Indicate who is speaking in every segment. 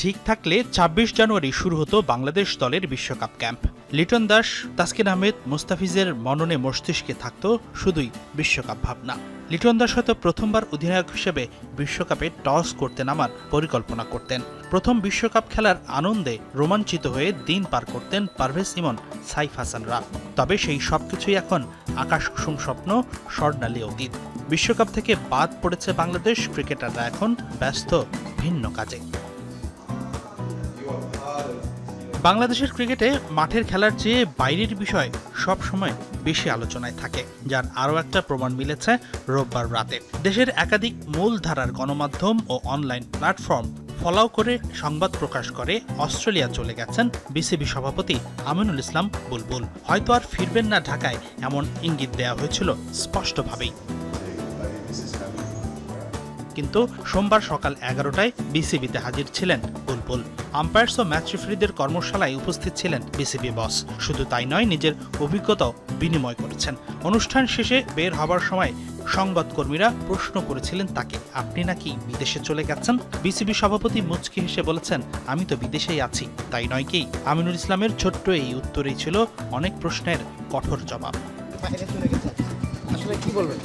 Speaker 1: ঠিক থাকলে ২৬ জানুয়ারি শুরু হতো বাংলাদেশ দলের বিশ্বকাপ ক্যাম্প। লিটন দাস, তাসকিন আহমেদ, মুস্তাফিজের মননে মস্তিষ্কে থাকত শুধুই বিশ্বকাপ ভাবনা। লিটন দাস হয়তো প্রথমবার অধিনায়ক হিসেবে বিশ্বকাপে টস করতে নামার পরিকল্পনা করতেন। প্রথম বিশ্বকাপ খেলার আনন্দে রোমাঞ্চিত হয়ে দিন পার করতেন পারভেজ ইমন, সাইফ হাসানরা। তবে সেই সবকিছুই এখন আকাশ কুসুম স্বপ্ন, স্বর্ণালী অতীত। বিশ্বকাপ থেকে বাদ পড়েছে বাংলাদেশ, ক্রিকেটাররা এখন ব্যস্ত ভিন্ন কাজে। বাংলাদেশের ক্রিকেটে মাঠের খেলার চেয়ে বাইরের বিষয় সব সময় বেশি আলোচনায় থাকে, যার আরও একটা প্রমাণ মিলেছে রোববার রাতে। দেশের একাধিক মূলধারার গণমাধ্যম ও অনলাইন প্ল্যাটফর্ম ফলাও করে সংবাদ প্রকাশ করে অস্ট্রেলিয়া চলে গেছেন বিসিবি সভাপতি আমিনুল ইসলাম বুলবুল। হয়তো আর ফিরবেন না ঢাকায়, এমন ইঙ্গিত দেওয়া হয়েছিল স্পষ্টভাবেই। কিন্তু সোমবার সকাল ১১টায় বিসিবিতে হাজির ছিলেন বুলবুল। আম্পায়ার্স ও ম্যাচ রেফারিদের কর্মশালায় উপস্থিত ছিলেন বিসিবি বস। শুধু তাই নয়, নিজের অভিজ্ঞতাও বিনিময় করেছেন। অনুষ্ঠান শেষে বের হবার সময় সংবাদকর্মীরা প্রশ্ন করেছিলেন তাকে, আপনি নাকি বিদেশে চলে গেছেন? বিসিবি সভাপতি মুচকি হেসে বলেছেন, আমি তো বিদেশেই আছি, তাই নয় কি? আমিনুল ইসলামের ছোট্ট এই উত্তরেই ছিল অনেক প্রশ্নের কঠোর জবাব।
Speaker 2: আসলে কি বলবেন?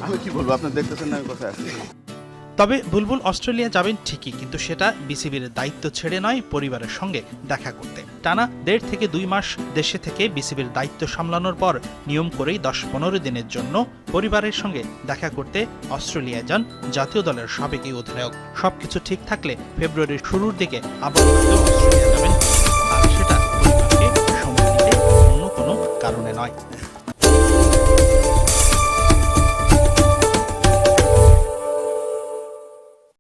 Speaker 3: আমি কি বলবো, আপনি দেখতেছেন না আমি কোথায় আছি।
Speaker 1: তবে বুলবুল অস্ট্রেলিয়া যাবেন ঠিকই, কিন্তু সেটা বিসিবির দায়িত্ব ছেড়ে নয়, পরিবারের সঙ্গে দেখা করতে। টানা ১.৫ থেকে ২ মাস দেশে থেকে বিসিবির দায়িত্ব সামলানোর পর নিয়ম করেই ১০-১৫ দিনের জন্য পরিবারের সঙ্গে দেখা করতে অস্ট্রেলিয়ায় যান জাতীয় দলের সাবেক এই অধিনায়ক। সবকিছু ঠিক থাকলে ফেব্রুয়ারির শুরুর দিকে আবার অস্ট্রেলিয়া যাবেন, আর সেটা পরিবারকে সময় দিতে অন্য কোনো কারণে নয়।